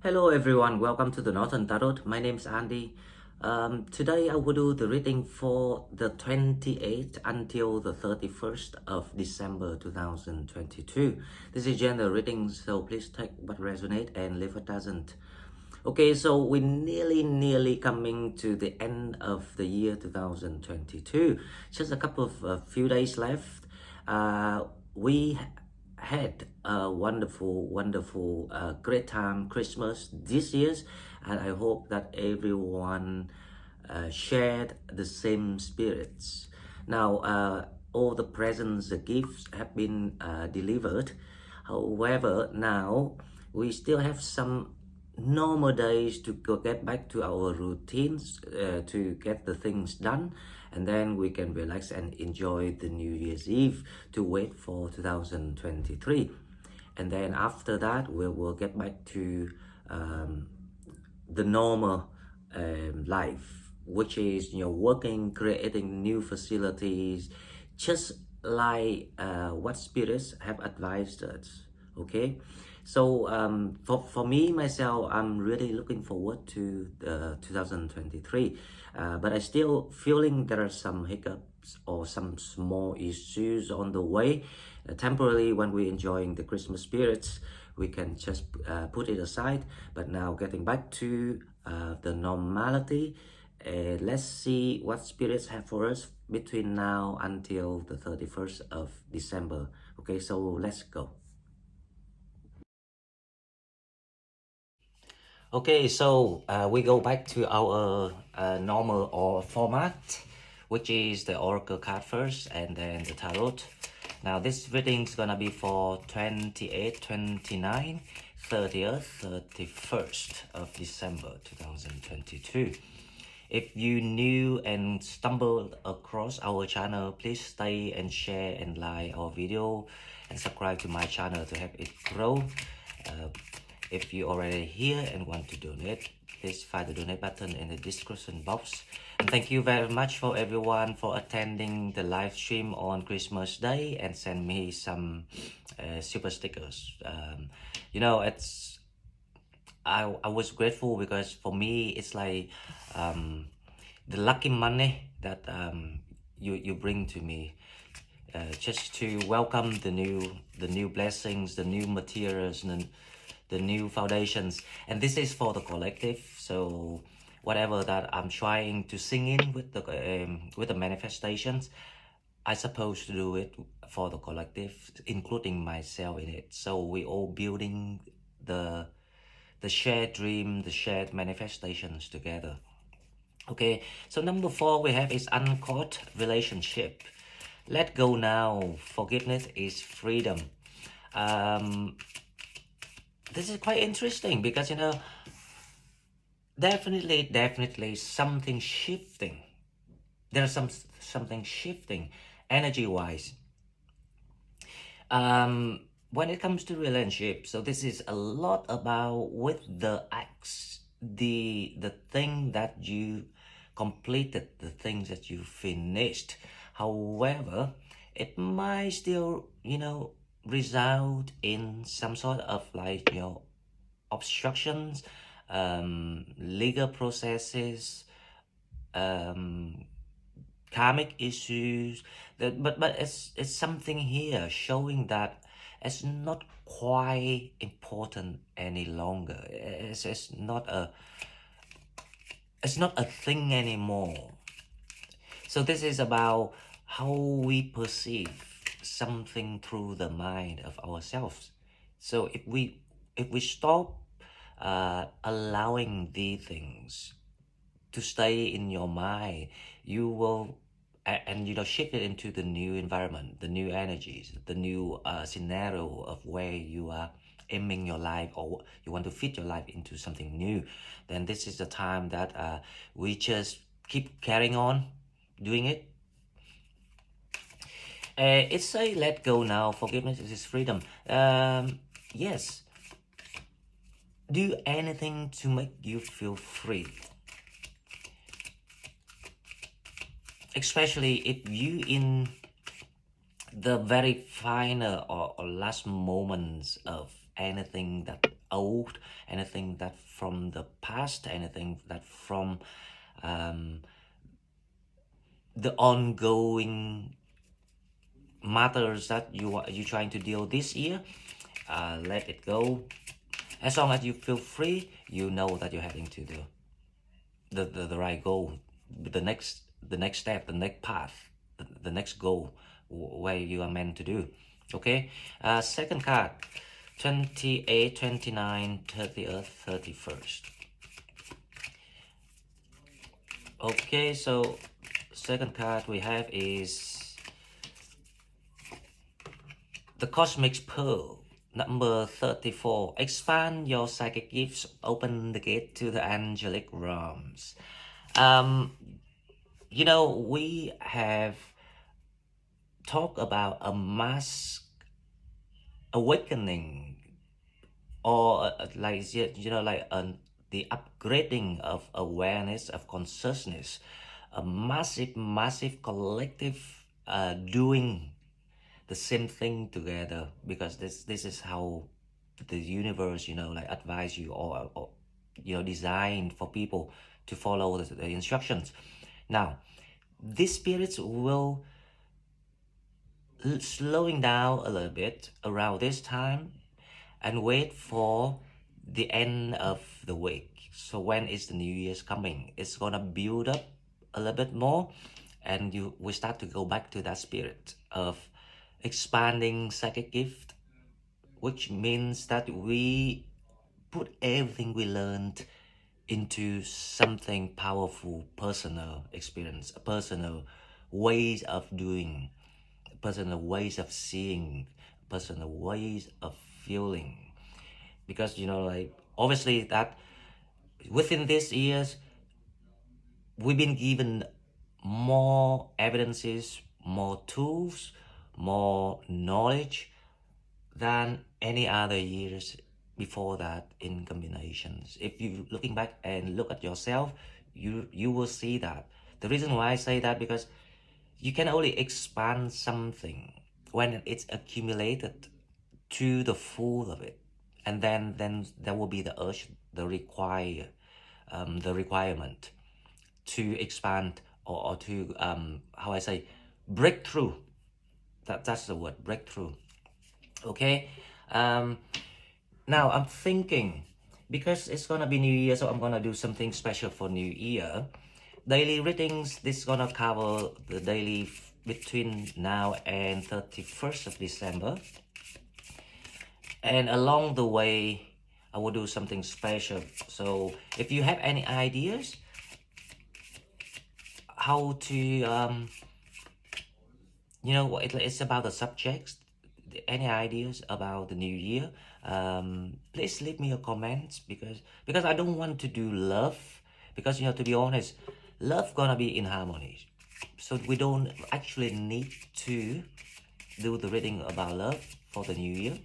Hello everyone, welcome to the Northern Tarot. My name is Andy. Today I will do the reading for the 28th until the 31st of December 2022. This is general reading, so please take what resonates and leave what doesn't. Okay, so we're nearly coming to the end of the year 2022. Just a couple of few days left. We had a wonderful, great time Christmas this year, and I hope that everyone shared the same spirits. Now, all the presents, the gifts have been delivered. However, now we still have some normal days to get back to our routines, to get the things done, and then we can relax and enjoy the New Year's Eve to wait for 2023. And then after that we will get back to the normal life, which is working, creating new facilities, just like what spirits have advised us. Okay, so for me myself, I'm really looking forward to the 2023, but I still feeling there are some hiccups or some small issues on the way. Temporarily, when we're enjoying the Christmas spirits, we can just put it aside. But now getting back to the normality, let's see what spirits have for us between now until the 31st of December. Okay, so let's go. Okay, so we go back to our normal or format, which is the oracle card first and then the tarot. Now this reading is gonna be for 28, 29, 30th, 31st of December 2022. If you new and stumbled across our channel, please stay and share and like our video and subscribe to my channel to help it grow. If you're already here and want to donate, please find the donate button in the description box. And thank you very much for everyone for attending the live stream on Christmas Day and send me some super stickers. It's I was grateful because for me it's like the lucky money that you bring to me, just to welcome the new blessings, the new materials, and the new foundations. And this is for the collective, so whatever that I'm trying to sing in with the manifestations, I suppose to do it for the collective, including myself in it. So we all building the shared dream, the shared manifestations together. Okay, so number 4 we have is uncaught relationship. Let go now. Forgiveness is freedom. This is quite interesting because definitely something shifting. There's something shifting energy wise. When it comes to relationship, so this is a lot about with the acts, the thing that you completed, the things that you finished. However, it might still result in some sort of like obstructions, legal processes, karmic issues. But it's something here showing that it's not quite important any longer. It's not a thing anymore. So this is about how we perceive something through the mind of ourselves. So if we stop allowing these things to stay in your mind, you will and shift it into the new environment, the new energies, the new scenario of where you are aiming your life, or you want to fit your life into something new. Then this is the time that we just keep carrying on doing it. It's a let go now. Forgiveness is freedom. Yes. Do anything to make you feel free. Especially if you in the very final or last moments of anything that old, anything that from the past, anything that from the ongoing matters that you trying to deal this year. Let it go. As long as you feel free, you know that you're heading to the right goal, the next step, the next path, the next goal where you are meant to do. Okay. Second card, 28, 29, 30th, 31st. Okay, so second card we have is the Cosmic Pearl, number 34. Expand your psychic gifts, open the gate to the angelic realms. You know, we have talked about a mass awakening, or like, you know, like the upgrading of awareness, of consciousness, a massive collective doing the same thing together, because this is how the universe, you know, like advise you, or you know, designed for people to follow the instructions. Now these spirits will slowing down a little bit around this time and wait for the end of the week. So when is the New Year's coming, it's gonna build up a little bit more, and we start to go back to that spirit of expanding psychic gift, which means that we put everything we learned into something powerful, personal experience, personal ways of doing, personal ways of seeing, personal ways of feeling. Because, you know, like, obviously that within these years we've been given more evidences, more tools, more knowledge than any other years before that in combinations. If you looking back and look at yourself, you will see that. The reason why I say that, because you can only expand something when it's accumulated to the full of it, and then there will be the urge, the requirement to expand, or to how I say, breakthrough. That's the word, breakthrough. Okay. Now I'm thinking, because it's gonna be New Year, so I'm gonna do something special for New Year. Daily readings, this is gonna cover the daily between now and 31st of December. And along the way, I will do something special. So if you have any ideas how to, you know, it's about the subjects, any ideas about the new year, please leave me a comment, because I don't want to do love, because, you know, to be honest, love gonna be in harmony, so we don't actually need to do the reading about love for the new year.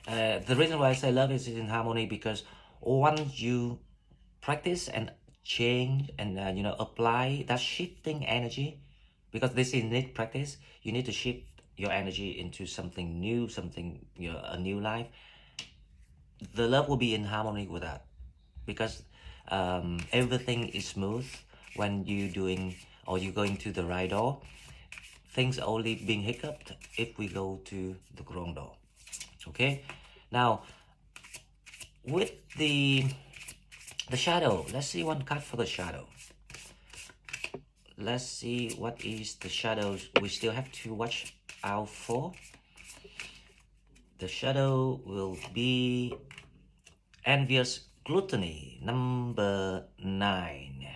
The reason why I say love is in harmony, because once you practice and change and you know, apply that shifting energy, because this is need practice, you need to shift your energy into something new, something, you know, a new life. The love will be in harmony with that, because everything is smooth when you doing, or you're going to the right door. Things only being hiccuped if we go to the wrong door. Okay, now with the shadow, let's see one card for the shadow. Let's see what is the shadows we still have to watch out for. The shadow will be envious gluttony, number 9.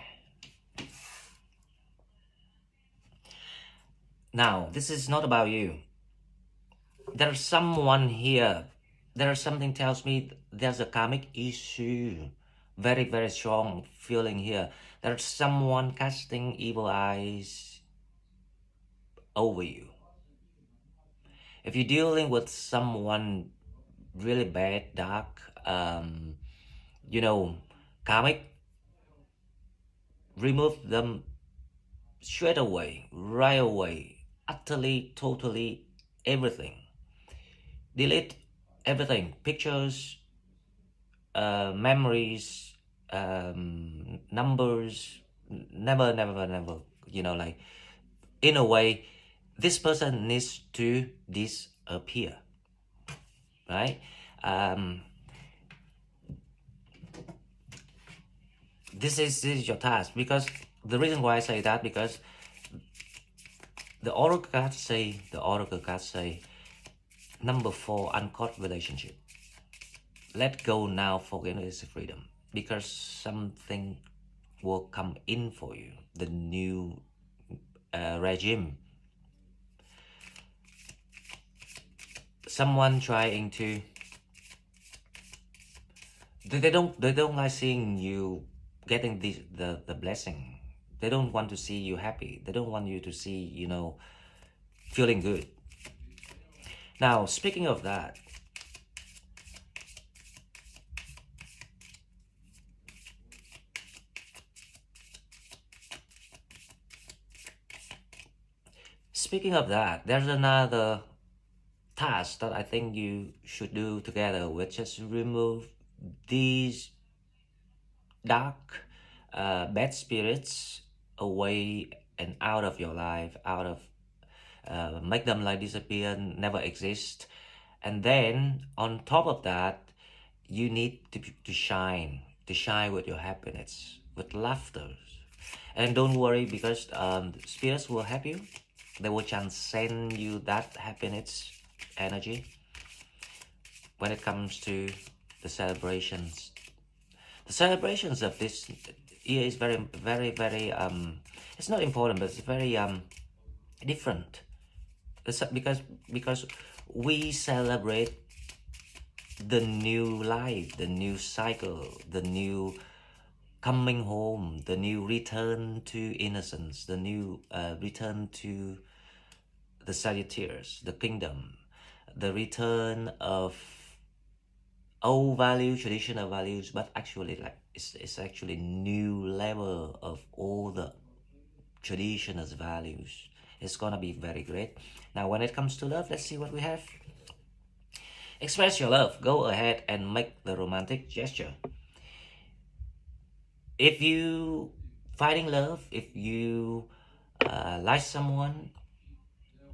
Now, this is not about you. There's someone here. There's something tells me there's a karmic issue. Very strong feeling here. There's someone casting evil eyes over you. If you're dealing with someone really bad, dark, you know, karmic, remove them straight away, right away, utterly, totally, everything. Delete everything, pictures, memories, numbers, never, you know, like, in a way, this person needs to disappear, right? Um, this is your task, because the reason why I say that, because the oracle cards say, number 4, uncaught relationship. Let go now, forgiveness is freedom, because something will come in for you, the new regime. Someone trying to, they don't like seeing you getting the blessing. They don't want to see you happy. They don't want you to see, you know, feeling good. Now, speaking of that, there's another task that I think you should do together, which is remove these dark, bad spirits away and out of your life, out of, make them like disappear, never exist. And then on top of that, you need to shine, with your happiness, with laughter. And don't worry, because spirits will help you. They will transcend you that happiness energy when it comes to the celebrations. The celebrations of this year is very, very, very, it's not important, but it's very different. It's because we celebrate the new life, the new cycle, the new coming home, the new return to innocence, the new return to the Sagittarius, the kingdom, the return of old values, traditional values, but actually, like, it's actually new level of all the traditional values. It's gonna be very great. Now, when it comes to love, let's see what we have. Express your love. Go ahead and make the romantic gesture. If you finding love, if you like someone,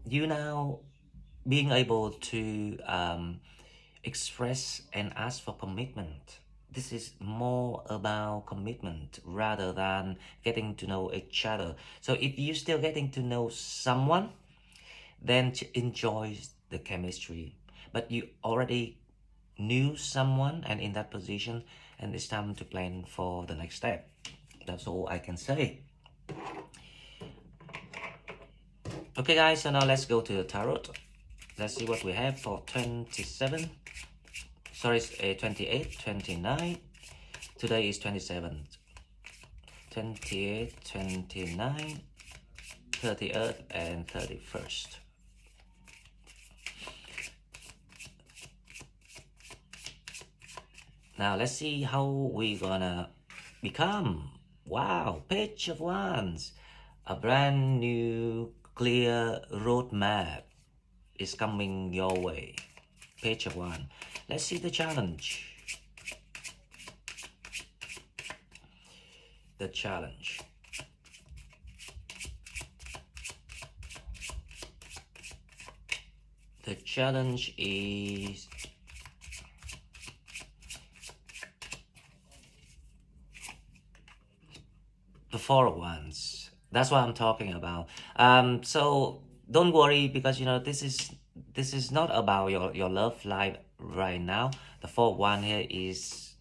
you now being able to express and ask for commitment. This is more about commitment rather than getting to know each other. So if you're still getting to know someone, then enjoy the chemistry. But you already knew someone and in that position, and it's time to plan for the next step. That's all I can say. Okay guys, so now let's go to the tarot. Let's see what we have for 27. Sorry, 28, 29. Today is 27. 28, 29, 30th, and 31st. Now let's see how we gonna become. Wow, Page of Wands. A brand new clear roadmap is coming your way. Page of Wands. Let's see the challenge. The challenge. The challenge is the Four of Wands. That's what I'm talking about. So don't worry, because you know this is not about your love life right now. The Four of Wands here is,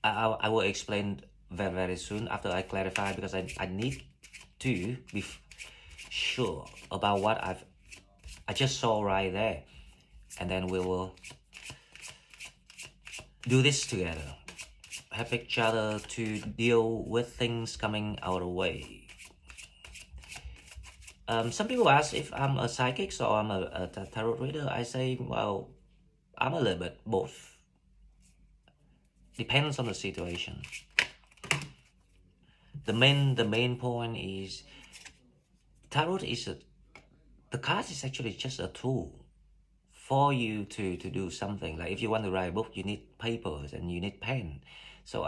I will explain very, very soon after I clarify, because I need to be sure about what I just saw right there, and then we will do this together. Help each other to deal with things coming our way. Some people ask if I'm a psychic or I'm a tarot reader. I say, well, I'm a little bit both. Depends on the situation. The main point is, tarot is the card is actually just a tool for you to do something. Like if you want to write a book, you need papers and you need pen. So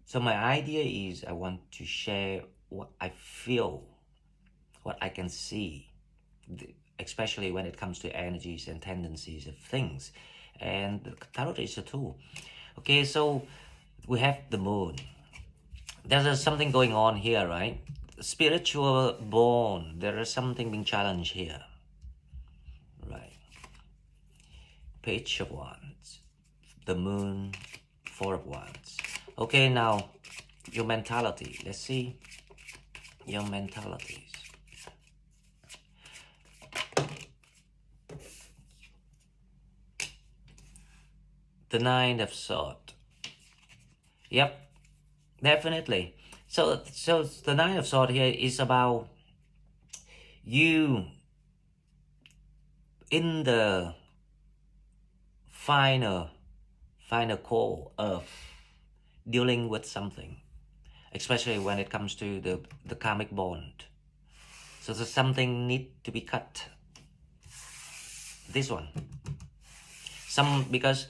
so my idea is I want to share what I feel, what I can see, especially when it comes to energies and tendencies of things. And the tarot is a tool. Okay, so we have the moon. There's something going on here, right? Spiritual bone. There is something being challenged here, right? Page of Wands, the moon, Four of Wands. Okay, now your mentality. Let's see your mentalities. The Nine of Swords. Yep, definitely. So the Nine of Swords here is about you in the final call of dealing with something, especially when it comes to the karmic bond. So there's something need to be cut. This one. Because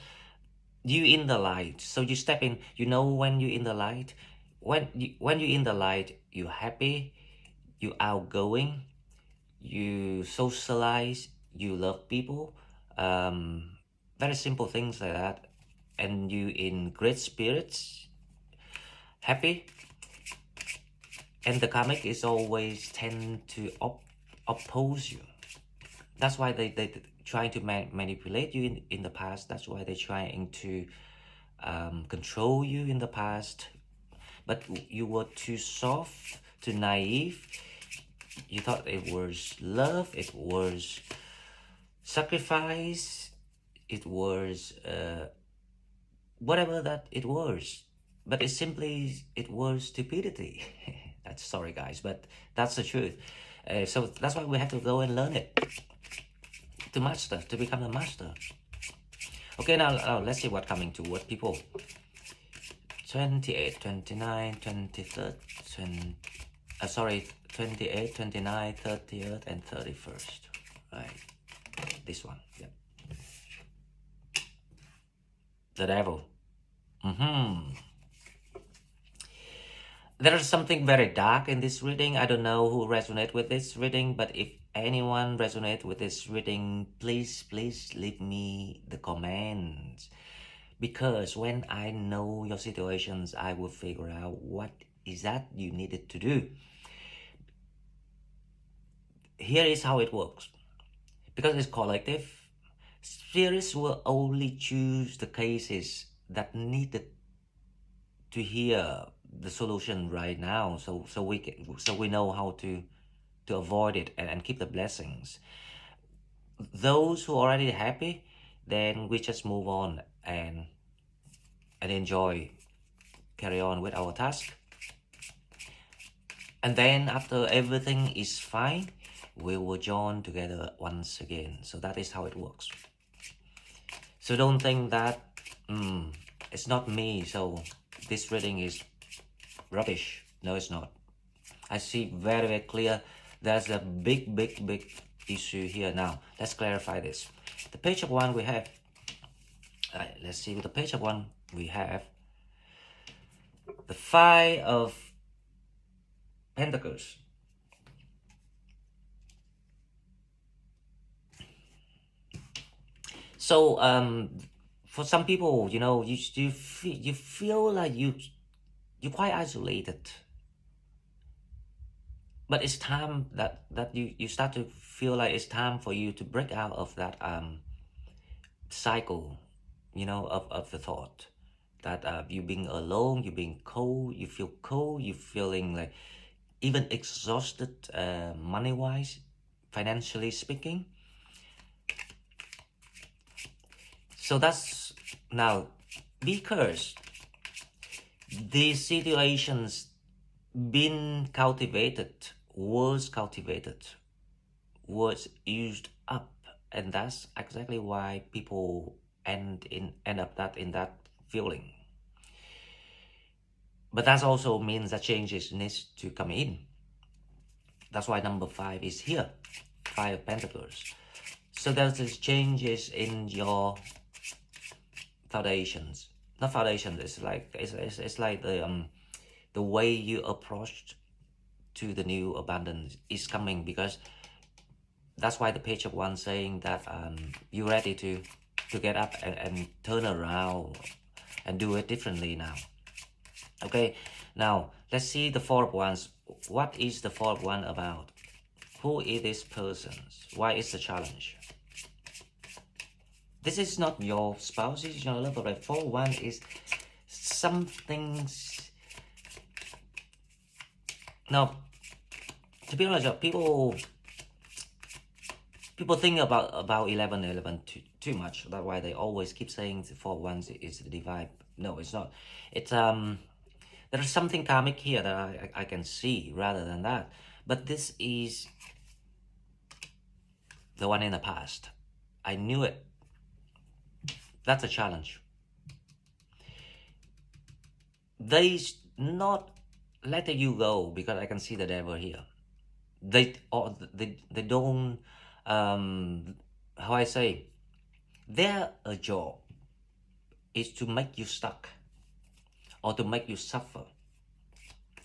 you in the light, so you step in. You know when you're in the light, when you're in the light, you're happy, you outgoing, you socialize, you love people, very simple things like that, and you in great spirits, happy. And the karmic is always tend to oppose you. That's why they trying to manipulate you in the past. That's why they're trying to control you in the past. But you were too soft, too naive. You thought it was love, it was sacrifice, it was whatever that it was. But it was stupidity. That's sorry guys, but that's the truth. So that's why we have to go and learn it. To become a master. Okay, now let's see what's coming toward people. 28, 29, 23rd, 28, 29, 30th, and 31st. Right, this one. Yep. The devil. There is something very dark in this reading. I don't know who resonates with this reading, but if anyone resonates with this reading, please leave me the comments. Because when I know your situations, I will figure out what is that you needed to do. Here is how it works. Because it's collective, spirits will only choose the cases that needed to hear the solution right now, so we know how to avoid it and keep the blessings. Those who are already happy, then we just move on and enjoy, carry on with our task. And then after everything is fine, we will join together once again. So that is how it works. So don't think that it's not me, so this reading is rubbish. No, it's not. I see very clear there's a big issue here. Now let's clarify this. The page of one we have, let's see, with the page of one we have the Five of Pentacles. So for some people, you know, you feel like you're quite isolated. But it's time that you start to feel like it's time for you to break out of that cycle, you know, of the thought that you being alone, you being cold, you feel cold, you feeling like even exhausted money-wise, financially speaking. So that's now because these situations been cultivated, was used up, and that's exactly why people end up in that feeling. But that also means that changes needs to come in. That's why number 5 is here, Five of Pentacles. So there's changes in your foundations. Not foundations. It's like the way you approach to the new abundance is coming, because that's why the page of one saying that you're ready to get up and turn around and do it differently now. Okay, now let's see the four of wands. What is the four of wands about? Who is this person? Why is the challenge? This is not your spouse, this is your lover, right? Four of wands is something. Now, to be honest, people think about 11 too much. That's why they always keep saying the four of wands is the divine. No, it's not. It's there's something karmic here that I can see rather than that. But this is the one in the past. I knew it. That's a challenge. They not letting you go because I can see the devil here. They don't how I say, their job is to make you stuck or to make you suffer.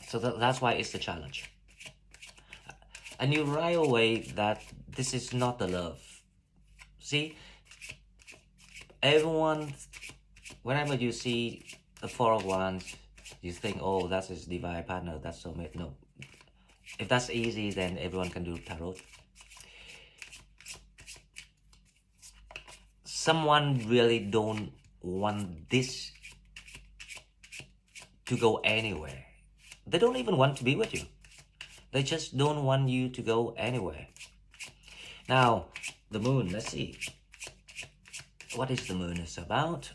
So that's why it's the challenge. And you right away that this is not the love. See, everyone, whenever you see the four of wands, you think, oh, that's his divine partner, that's soulmate. No. If that's easy, then everyone can do tarot. Someone really don't want this to go anywhere. They don't even want to be with you. They just don't want you to go anywhere. Now, the moon, let's see. What is the moon is about?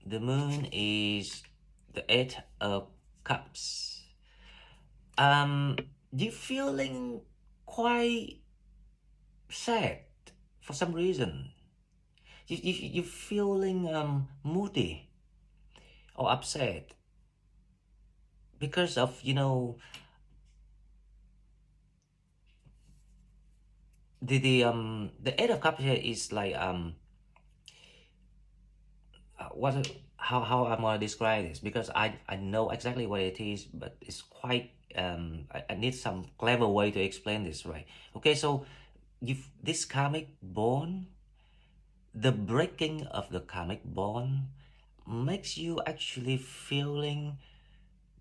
The moon is the 8 of Cups. You feeling quite sad for some reason. You feeling moody or upset because of, you know, the 8 of Cups here is like how I'm gonna describe this, because I know exactly what it is, but it's quite I need some clever way to explain this, right? Okay, so this karmic bond, the breaking of the karmic bond makes you actually feeling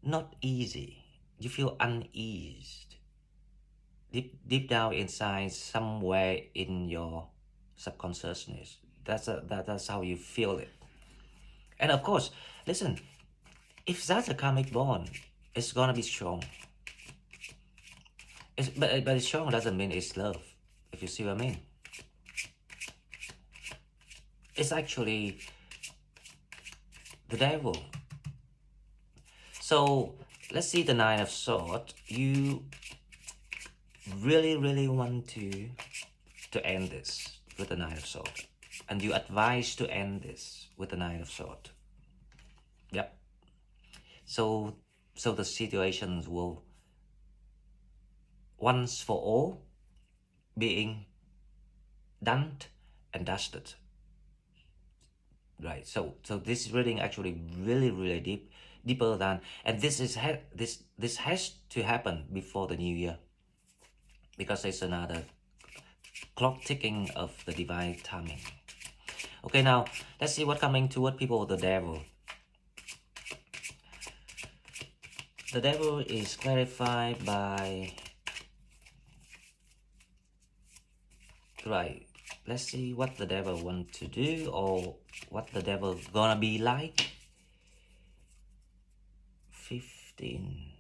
not easy. You feel uneased deep down inside, somewhere in your subconsciousness. That's how you feel it. And of course, listen, if that's a karmic bond, it's gonna be strong. But strong doesn't mean it's love, if you see what I mean. It's actually the devil. So let's see the Nine of Swords. You really want to end this with the Nine of Swords, and you advise to end this with the Nine of Swords. Yep. So the situations will once for all being done and dusted. Right. So this reading actually really deeper than, and this has to happen before the new year, because there's another clock ticking of the divine timing. Okay, now let's see what's coming toward people. The devil. The devil is clarified by, right, let's see what the devil wants to do, or what the devil gonna be like. 15.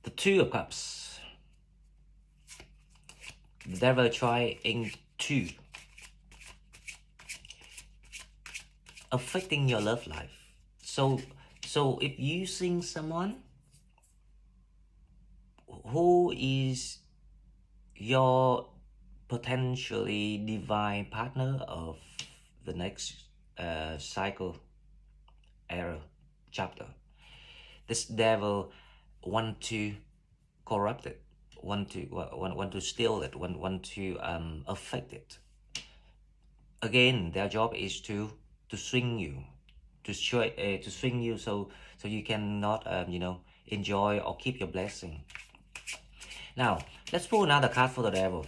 The Two of Cups. The devil trying to affecting your love life. So if you see someone who is your potentially divine partner of the next cycle era chapter, This devil want to corrupt it, want to steal it, want to affect it. Again, their job is to swing you, to swing you, so you cannot enjoy or keep your blessing. Now let's pull another card for the devil.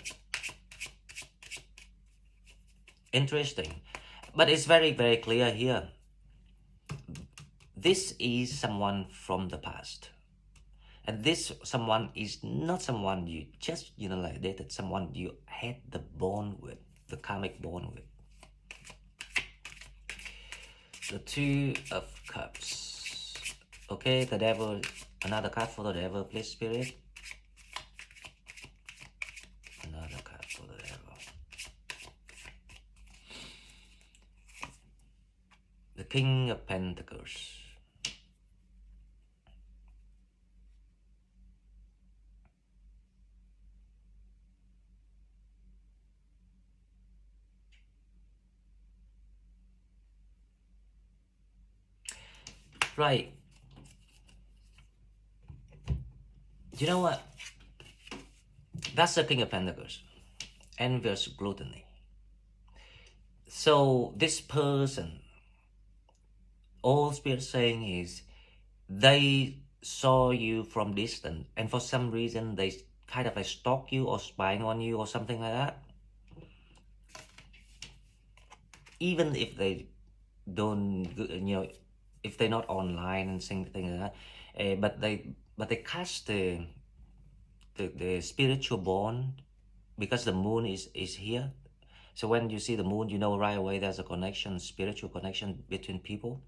Interesting, but it's very, very clear here. This is someone from the past, and this someone is not someone you just like dated, someone you had the bond with, the karmic bond with. The Two of Cups. Okay, the devil, another card for the devil, please, Spirit. Another card for the devil. The King of Pentacles. Right. You know what? That's the King of Pentacles. Envious, gluttony. So this person, all Spirit saying is, they saw you from distance, and for some reason they kind of like stalk you or spying on you or something like that. Even if they don't, if they're not online and things like that, but they cast the spiritual bond, because the moon is here. So when you see the moon, you know right away there's a connection, spiritual connection between people.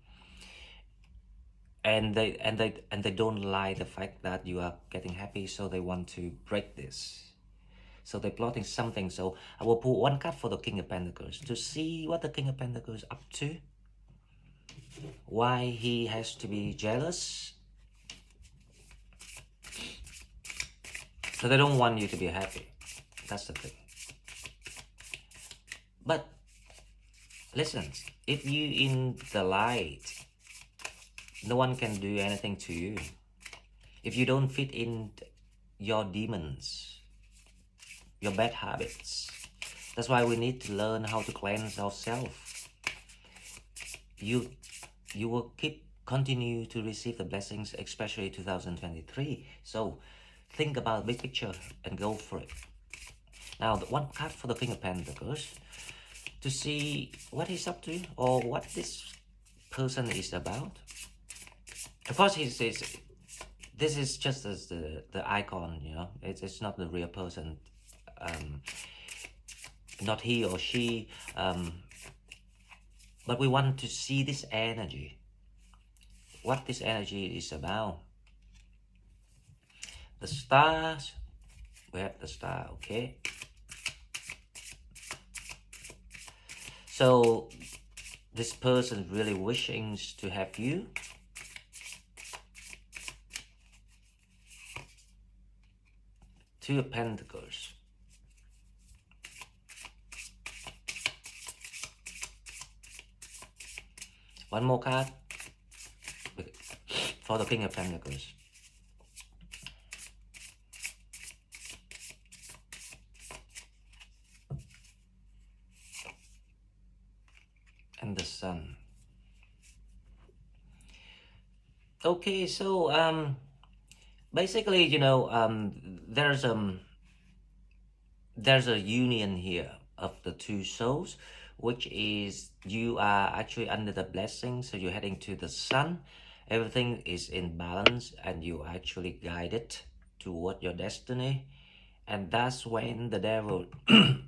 And they don't like the fact that you are getting happy, so they want to break this. So they're plotting something. So I will pull one card for the King of Pentacles to see what the King of Pentacles is up to. Why he has to be jealous. So they don't want you to be happy. That's the thing. But listen, if you in the light, no one can do anything to you. If you don't fit in your demons, your bad habits. That's why we need to learn how to cleanse ourselves. You will continue to receive the blessings, especially 2023. So think about big picture and go for it. Now, the one card for the King of Pentacles to see what he's up to or what this person is about. Of course, this is just as the icon, it's not the real person. Not he or she, but we want to see this energy, what this energy is about. The stars, we have the star, okay. So this person really wishing to have you. Two of Pentacles. One more card for the King of Pentacles. And the Sun. Okay, so basically, there's a union here of the two souls, which is you are actually under the blessing, so you're heading to the sun. Everything is in balance and you actually guided toward your destiny. And that's when the devil don't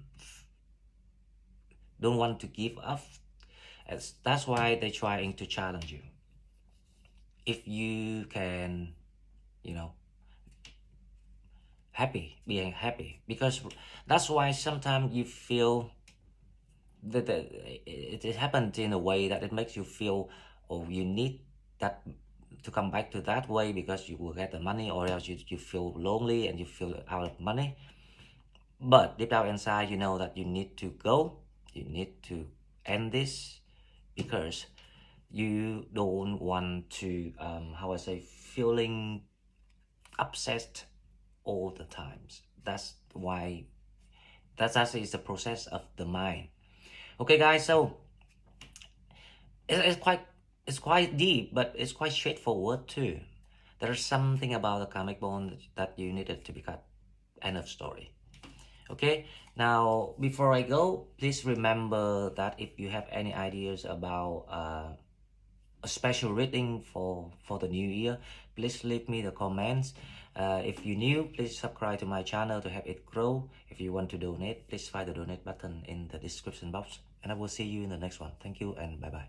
want to give up. That's why they're trying to challenge you. If you can, being happy, because that's why sometimes you feel that it happened in a way that it makes you feel, oh, you need that to come back to that way because you will get the money, or else you feel lonely and you feel out of money. But deep down inside, you know that you need to go, you need to end this, because you don't want to how I say, feeling upset all the times. That's why that's actually the process of the mind. Okay, guys, so it's quite deep, but it's quite straightforward too. There's something about the karmic bond that you needed to be cut. End of story. Okay, now before I go, please remember that if you have any ideas about a special reading for the new year, please leave me the comments. If you're new, please subscribe to my channel to help it grow. If you want to donate, please find the donate button in the description box, and I will see you in the next one. Thank you and bye bye.